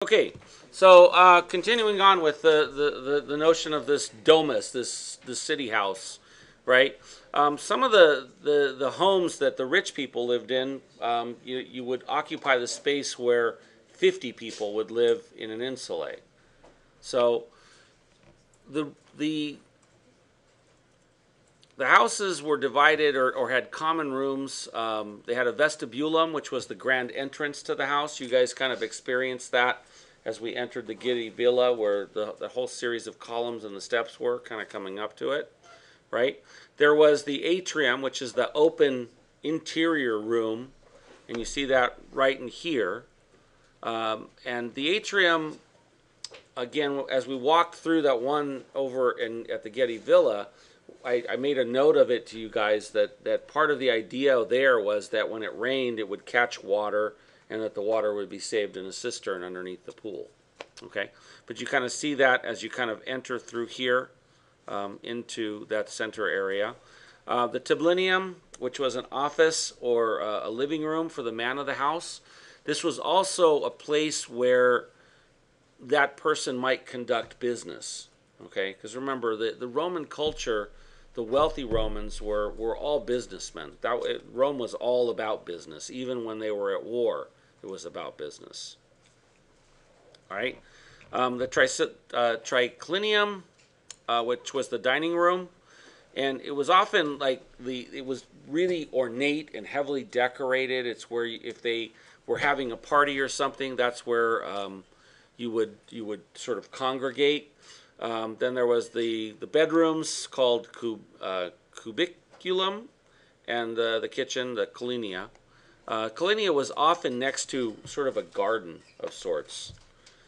Okay, so continuing on with the notion of this domus, this city house, right? Some of the homes that the rich people lived in, you would occupy the space where 50 people would live in an insulae. So the the the houses were divided or had common rooms. They had a vestibulum, which was the grand entrance to the house. You guys kind of experienced that as we entered the Giddy Villa, where the whole series of columns and the steps were kind of coming up to it, right? There was the atrium, which is the open interior room, and you see that right in here. And the atrium, again, as we walked through that one over at the Getty Villa, I made a note of it to you guys that part of the idea there was that when it rained, it would catch water and that the water would be saved in a cistern underneath the pool. Okay, but you kind of see that as you kind of enter through here into that center area. The tablinium, which was an office or a living room for the man of the house, this was also a place where that person might conduct business. Okay, because remember, the Roman culture, the wealthy Romans were all businessmen. Rome was all about business. Even when they were at war, it was about business. All right. The triclinium, which was the dining room, and it was often like it was really ornate and heavily decorated. It's where if they were having a party or something, that's where you would sort of congregate. Then there was the bedrooms called cubiculum, and the kitchen, the colinia. Colinia was often next to sort of a garden of sorts.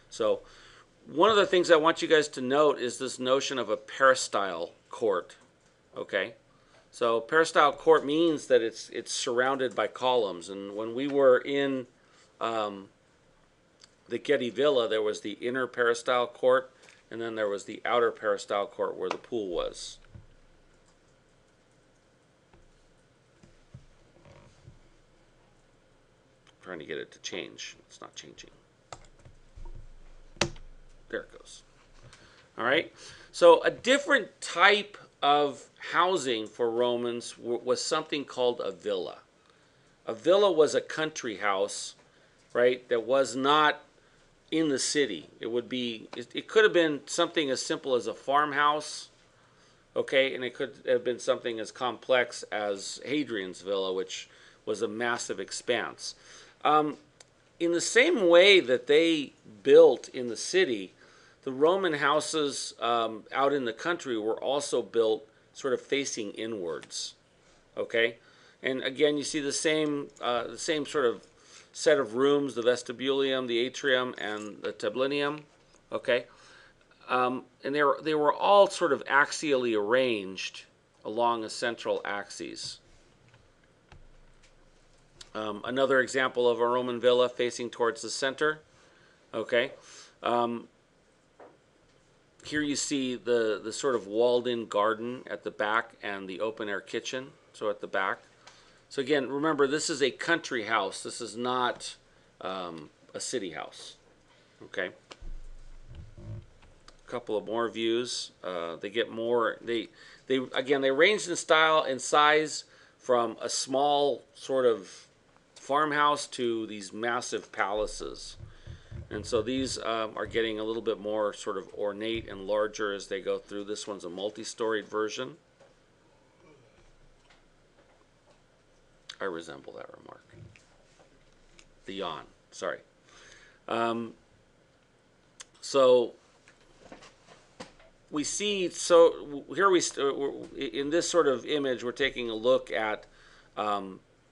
So one of the things I want you guys to note is this notion of a peristyle court. Okay, so peristyle court means that it's surrounded by columns, and when we were in the Getty Villa, there was the inner peristyle court, and then there was the outer peristyle court where the pool was. I'm trying to get it to change. It's not changing. There it goes. All right. So a different type of housing for Romans was something called a villa. A villa was a country house, right, that was not in the city. It could have been something as simple as a farmhouse, okay, and it could have been something as complex as Hadrian's Villa, which was a massive expanse. In the same way that they built in the city, the Roman houses out in the country were also built sort of facing inwards, okay? And again, you see the same sort of set of rooms, the vestibulium, the atrium, and the tablinium, okay? And they were all sort of axially arranged along a central axis. Another example of a Roman villa facing towards the center, okay? Here you see the sort of walled-in garden at the back and the open-air kitchen, so at the back. So again, remember, this is a country house. This is not a city house, okay? A couple of more views. They get more. They ranged in style and size from a small sort of farmhouse to these massive palaces. And so these are getting a little bit more sort of ornate and larger as they go through. This one's a multi-storied version. I resemble that remark. The yawn, sorry. So we see, so here in this sort of image, we're taking a look at,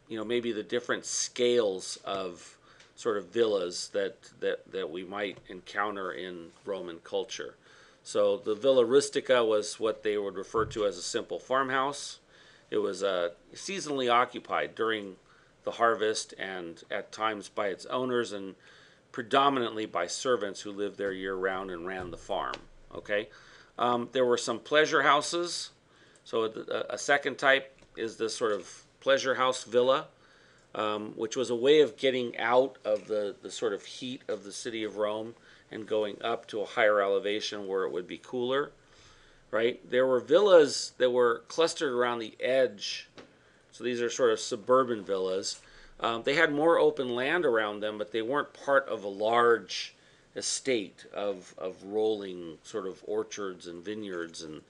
maybe the different scales of sort of villas that we might encounter in Roman culture. So the Villa Rustica was what they would refer to as a simple farmhouse. It was seasonally occupied during the harvest and at times by its owners and predominantly by servants who lived there year-round and ran the farm. Okay, there were some pleasure houses. So a second type is this sort of pleasure house villa. which was a way of getting out of the sort of heat of the city of Rome and going up to a higher elevation where it would be cooler, right? There were villas that were clustered around the edge. So these are sort of suburban villas. They had more open land around them, but they weren't part of a large estate of rolling sort of orchards and vineyards and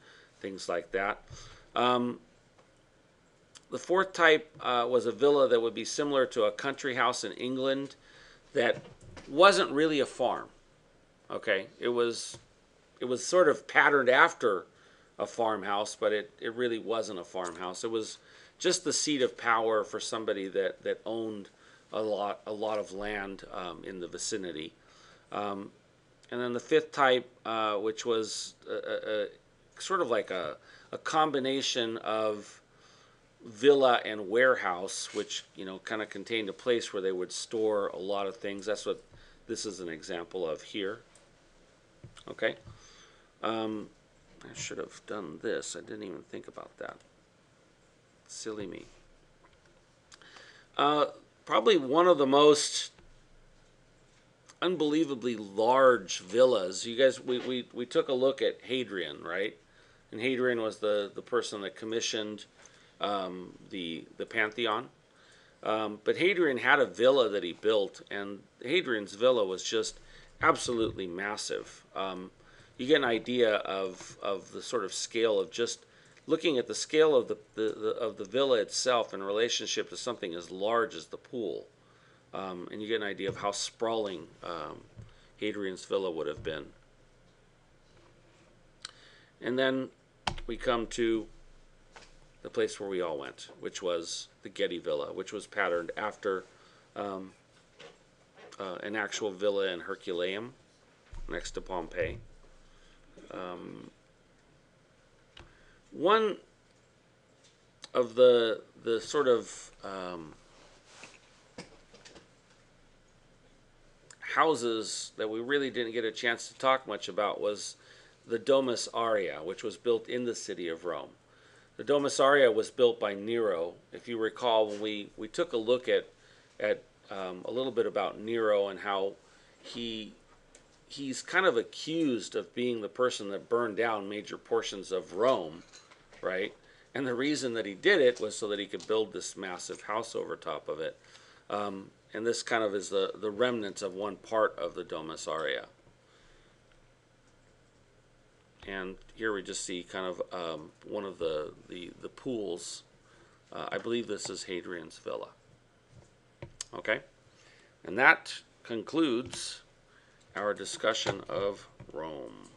things like that. The fourth type was a villa that would be similar to a country house in England that wasn't really a farm. Okay, it was sort of patterned after a farmhouse, but it really wasn't a farmhouse. It was just the seat of power for somebody that owned a lot of land in the vicinity. And then the fifth type, which was sort of like a combination of villa and warehouse, which kind of contained a place where they would store a lot of things. That's what this is an example of here. Okay. I should have done this. I didn't even think about that. Silly me. Probably one of the most unbelievably large villas. You guys, we took a look at Hadrian, right? And Hadrian was the person that commissioned the Pantheon. But Hadrian had a villa that he built, and Hadrian's villa was just absolutely massive. You get an idea of the sort of scale of just looking at the scale of the villa itself in relationship to something as large as the pool, and you get an idea of how sprawling Hadrian's villa would have been. And then we come to the place where we all went, which was the Getty Villa, which was patterned after an actual villa in Herculaneum next to Pompeii. One of the sort of houses that we really didn't get a chance to talk much about was the Domus Aurea, which was built in the city of Rome. The Domus Aurea was built by Nero. If you recall, when we took a look at a little bit about Nero and how he's kind of accused of being the person that burned down major portions of Rome, right? And the reason that he did it was so that he could build this massive house over top of it. And this kind of is the remnants of one part of the Domus Aurea. And here we just see kind of one of the pools. I believe this is Hadrian's villa. Okay? And that concludes our discussion of Rome.